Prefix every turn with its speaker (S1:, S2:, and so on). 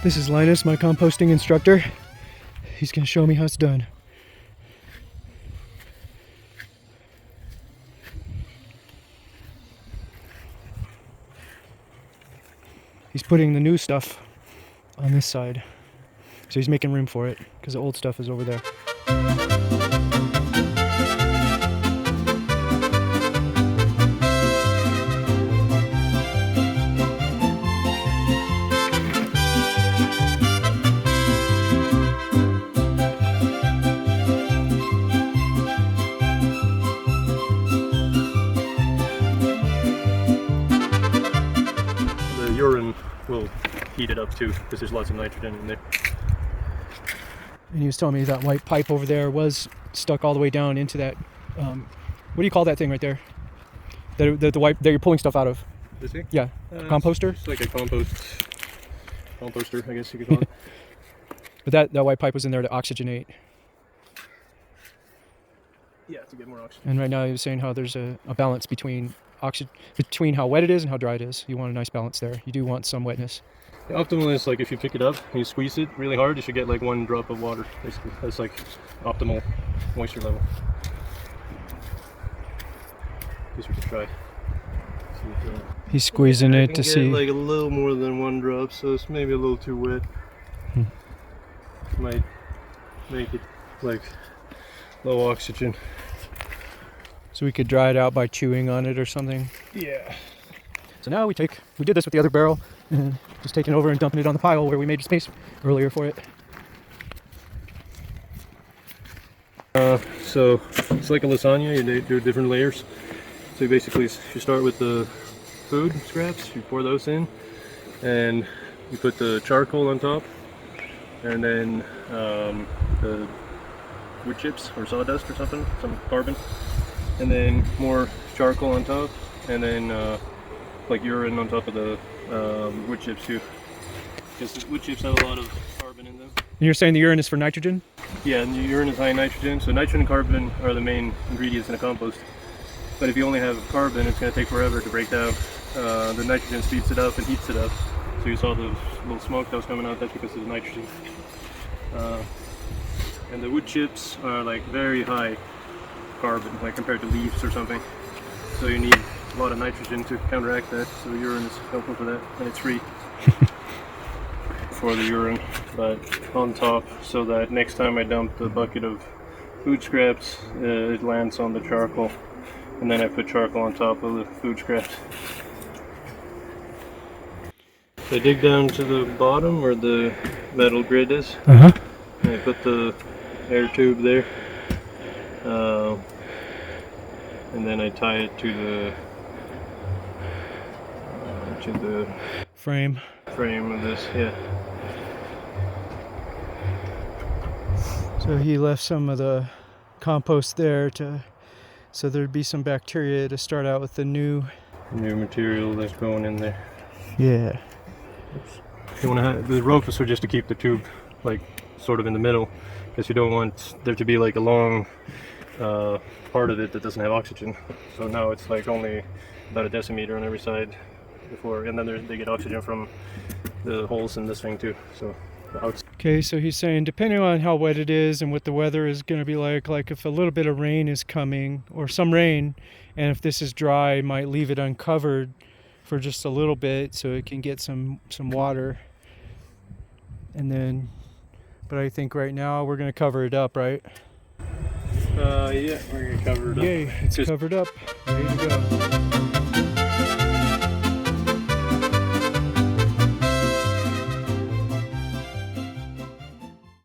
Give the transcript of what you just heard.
S1: This is Linus, my composting instructor. He's gonna show me how it's done. He's putting the new stuff on this side. So he's making room for it because the old stuff is over there.
S2: The urine will heat it up too because there's lots of nitrogen in there.
S1: And he was telling me that white pipe over there was stuck all the way down into that, what do you call that thing right there? The wipe that you're pulling stuff out of.
S2: This thing?
S1: Yeah, composter?
S2: It's like a composter, I guess you could call it.
S1: But that white pipe was in there to oxygenate.
S2: Yeah, to get more oxygen.
S1: And right now he was saying how there's a balance between between how wet it is and how dry it is. You want a nice balance there. You do want some wetness.
S2: The optimal is like if you pick it up and you squeeze it really hard, you should get like 1 drop of water. Basically, that's like optimal moisture level. Guess we could try.
S1: He's squeezing it to see.
S2: Like a little more than 1 drop, so it's maybe a little too wet. Might make it like low oxygen.
S1: So we could dry it out by chewing on it or something.
S2: Yeah.
S1: So now we did this with the other barrel and just taking it over and dumping it on the pile where we made space earlier for it.
S2: So it's like a lasagna, you do different layers. So you start with the food scraps, you pour those in, and you put the charcoal on top, and then the wood chips or sawdust or something, some carbon, and then more charcoal on top, and then like urine on top of the wood chips too, because the wood chips have a lot of carbon in them.
S1: And you're saying the urine is for nitrogen?
S2: Yeah, and the urine is high in nitrogen, so nitrogen and carbon are the main ingredients in a compost. But if you only have carbon, it's going to take forever to break down. The nitrogen speeds it up and heats it up. So you saw the little smoke that was coming out, that's because of the nitrogen. And the wood chips are like very high carbon, like compared to leaves or something. So you need a lot of nitrogen to counteract that, so the urine is helpful for that, and it's free for the urine, but on top, so that next time I dump the bucket of food scraps, it lands on the charcoal, and then I put charcoal on top of the food scraps. So I dig down to the bottom where the metal grid is, and I put the air tube there, and then I tie it to the
S1: Frame
S2: of this, yeah.
S1: So he left some of the compost there so there'd be some bacteria to start out with the new
S2: material that's going in there.
S1: Yeah.
S2: You want to have the ropes are just to keep the tube like sort of in the middle, because you don't want there to be like a long part of it that doesn't have oxygen. So now it's like only about 1 decimeter on every side before, and then they get oxygen from the holes in this thing too. So
S1: okay, so he's saying depending on how wet it is and what the weather is going to be like if a little bit of rain is coming or some rain, and if this is dry, might leave it uncovered for just a little bit so it can get some water. And then, but I think right now we're going to cover it up, right?
S2: Yeah, we're going to cover it up.
S1: Yay, it's covered up, ready to go.